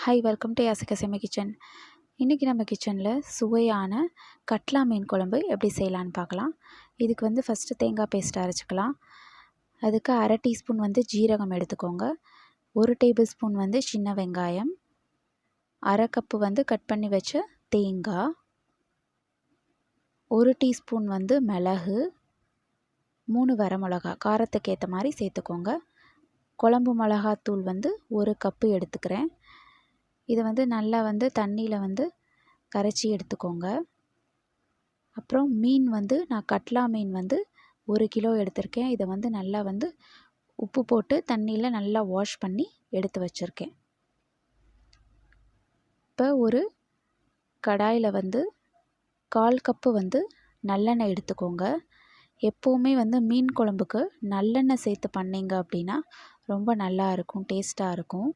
Hi, welcome to Yashika kitchen. இன்றைக்கி நம்ம கிச்சனில் சுவையான கட்லா மீன் குழம்பு எப்படி செய்யலான்னு பார்க்கலாம். இதுக்கு ஃபஸ்ட்டு தேங்காய் பேஸ்ட் அரைச்சிக்கலாம். அதுக்கு அரை டீஸ்பூன் ஜீரகம் எடுத்துக்கோங்க. 1 டேபிள் ஸ்பூன் சின்ன வெங்காயம், அரை கப்பு கட் பண்ணி வச்ச தேங்காய், 1 டீஸ்பூன் மிளகு, 3 வரமிளகா காரத்துக்கு ஏற்ற மாதிரி சேர்த்துக்கோங்க. குழம்பு மிளகாத்தூள் 1 கப்பு எடுத்துக்கிறேன். இதை நல்லா தண்ணியில் கரைச்சி எடுத்துக்கோங்க. அப்புறம் மீன் நான் கட்லா மீன் 1 கிலோ எடுத்திருக்கேன். இதை நல்லா உப்பு போட்டு தண்ணியில் நல்லா வாஷ் பண்ணி எடுத்து வச்சுருக்கேன். இப்போ ஒரு கடாயில் 1/4 கப்பு நல்லெண்ணெய் எடுத்துக்கோங்க. எப்போவுமே மீன் குழம்புக்கு நல்லெண்ணெய் சேர்த்து பண்ணிங்க அப்படின்னா ரொம்ப நல்லா இருக்கும், டேஸ்ட்டாக இருக்கும்.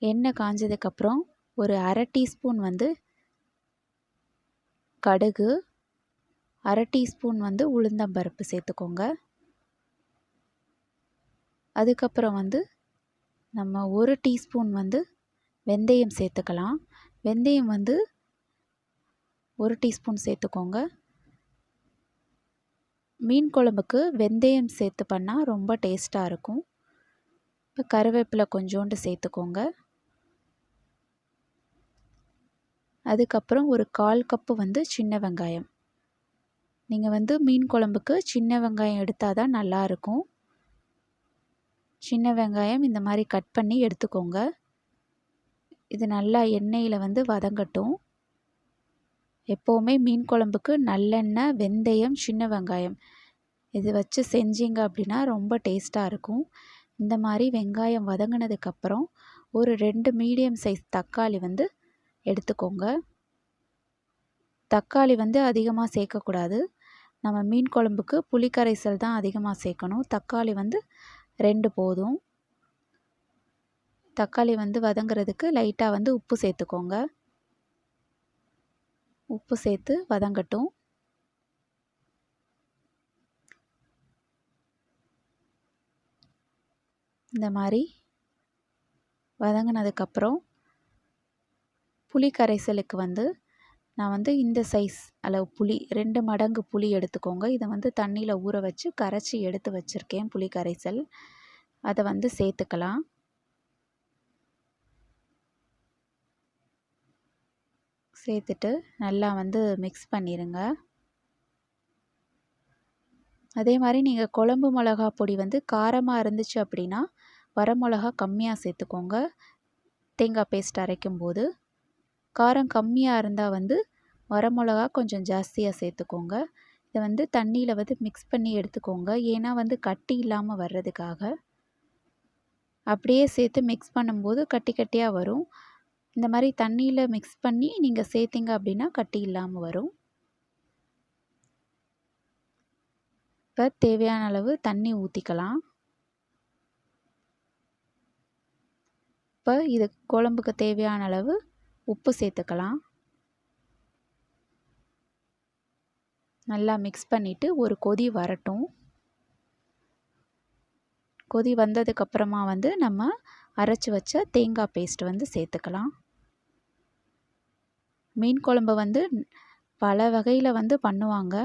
எண்ணெய் காஞ்சதுக்கப்புறம் ஒரு அரை டீஸ்பூன் கடுகு, அரை டீஸ்பூன் உளுந்தம்பருப்பு சேர்த்துக்கோங்க. அதுக்கப்புறம் நம்ம 1 டீஸ்பூன் வெந்தயம் சேர்த்துக்கலாம். வெந்தயம் 1 டீஸ்பூன் சேர்த்துக்கோங்க. மீன் குழம்புக்கு வெந்தயம் சேர்த்து பண்ணால் ரொம்ப டேஸ்ட்டாக இருக்கும். இப்போ கருவேப்பிலை கொஞ்சோண்டு சேர்த்துக்கோங்க. அதுக்கப்புறம் ஒரு 1/4 கப்பு சின்ன வெங்காயம். நீங்கள் மீன் குழம்புக்கு சின்ன வெங்காயம் எடுத்தால் தான் நல்லாயிருக்கும். சின்ன வெங்காயம் இந்த மாதிரி கட் பண்ணி எடுத்துக்கோங்க. இது நல்லா எண்ணெயில் வதங்கட்டும். எப்போவுமே மீன் குழம்புக்கு நல்லெண்ணெய், வெந்தயம், சின்ன வெங்காயம் இது வச்சு செஞ்சீங்க அப்படின்னா ரொம்ப டேஸ்ட்டாக இருக்கும். இந்த மாதிரி வெங்காயம் வதங்கினதுக்கப்புறம் ஒரு 2 மீடியம் சைஸ் தக்காளி எடுத்துக்கோங்க. தக்காளி அதிகமாக சேர்க்கக்கூடாது. நம்ம மீன் குழம்புக்கு புளி கரைசல் தான் அதிகமாக சேர்க்கணும். தக்காளி 2 போதும். தக்காளி வதங்கிறதுக்கு லைட்டாக உப்பு சேர்த்துக்கோங்க. உப்பு சேர்த்து வதங்கட்டும். இந்த மாதிரி வதங்கினதுக்கப்புறம் புளி கரைசலுக்கு நான் இந்த சைஸ் அளவு புளி 2 மடங்கு புளி எடுத்துக்கோங்க. இதை தண்ணியில் ஊற வச்சு கரைச்சி எடுத்து வச்சுருக்கேன். புளி கரைசல் அதை சேர்த்துக்கலாம். சேர்த்துட்டு நல்லா மிக்ஸ் பண்ணிடுங்க. அதே மாதிரி நீங்கள் குழம்பு மிளகா பொடி காரமாக இருந்துச்சு அப்படின்னா வரமிளகா கம்மியாக சேர்த்துக்கோங்க. தேங்காய் பேஸ்ட் அரைக்கும்போது காரம் கம்மியாக இருந்தால் வரமிளகா கொஞ்சம் ஜாஸ்தியாக சேர்த்துக்கோங்க. இதை தண்ணியில் மிக்ஸ் பண்ணி எடுத்துக்கோங்க. ஏன்னா கட்டி இல்லாமல் வர்றதுக்காக. அப்படியே சேர்த்து மிக்ஸ் பண்ணும்போது கட்டி கட்டியாக வரும். இந்த மாதிரி தண்ணியில் மிக்ஸ் பண்ணி நீங்கள் சேர்த்திங்க அப்படின்னா கட்டி இல்லாமல் வரும். இப்போ தேவையான அளவு தண்ணி ஊற்றிக்கலாம். இப்போ இது குழம்புக்கு தேவையான அளவு உப்பு சேர்த்துக்கலாம். நல்லா மிக்ஸ் பண்ணிவிட்டு ஒரு கொதி வரட்டும். கொதி வந்ததுக்கப்புறமா நம்ம அரைச்சி வச்ச தேங்காய் பேஸ்ட் சேர்த்துக்கலாம். மீன் குழம்பு பல வகையில் பண்ணுவாங்க.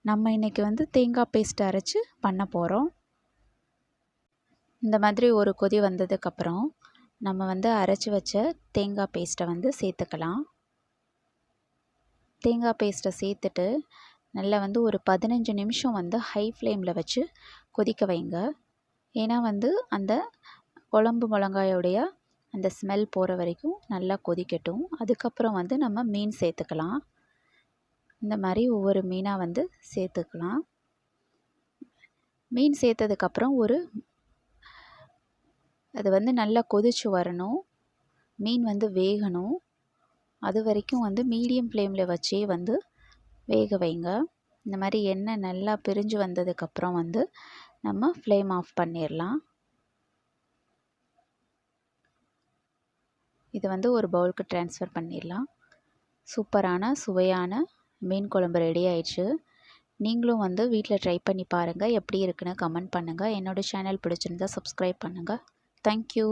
நம்ம இன்றைக்கி தேங்காய் பேஸ்ட் அரைச்சி பண்ண போகிறோம். இந்த மாதிரி ஒரு கொதி வந்ததுக்கப்புறம் நம்ம அரைச்சி வச்ச தேங்காய் பேஸ்ட்டை சேர்த்துக்கலாம். தேங்காய் பேஸ்ட்டை சேர்த்துட்டு நல்லா ஒரு 15 நிமிஷம் ஹை ஃப்ளேமில் வச்சு கொதிக்க வைங்க. ஏன்னா அந்த குழம்பு மிளகாயோடைய அந்த ஸ்மெல் போகிற வரைக்கும் நல்லா கொதிக்கட்டும். அதுக்கப்புறம் நம்ம மீன் சேர்த்துக்கலாம். இந்த மாதிரி ஒவ்வொரு மீனாக சேர்த்துக்கலாம். மீன் சேர்த்ததுக்கப்புறம் அது நல்லா கொதிச்சு வரணும். மீன் வேகணும். அது வரைக்கும் மீடியம் ஃப்ளேமில் வச்சே வேக வைங்க. இந்த மாதிரி எண்ணெய் நல்லா பிரிஞ்சு வந்ததுக்கப்புறம் நம்ம ஃப்ளேம் ஆஃப் பண்ணிடலாம். இது ஒரு பவுலுக்கு ட்ரான்ஸ்ஃபர் பண்ணிடலாம். சூப்பரான சுவையான மீன் குழம்பு ரெடி ஆயிடுச்சு. நீங்களும் வீட்டில் ட்ரை பண்ணி பாருங்கள். எப்படி இருக்குன்னு கமெண்ட் பண்ணுங்கள். என்னோடய சேனல் பிடிச்சிருந்தா சப்ஸ்கிரைப் பண்ணுங்கள். தேங்க்யூ.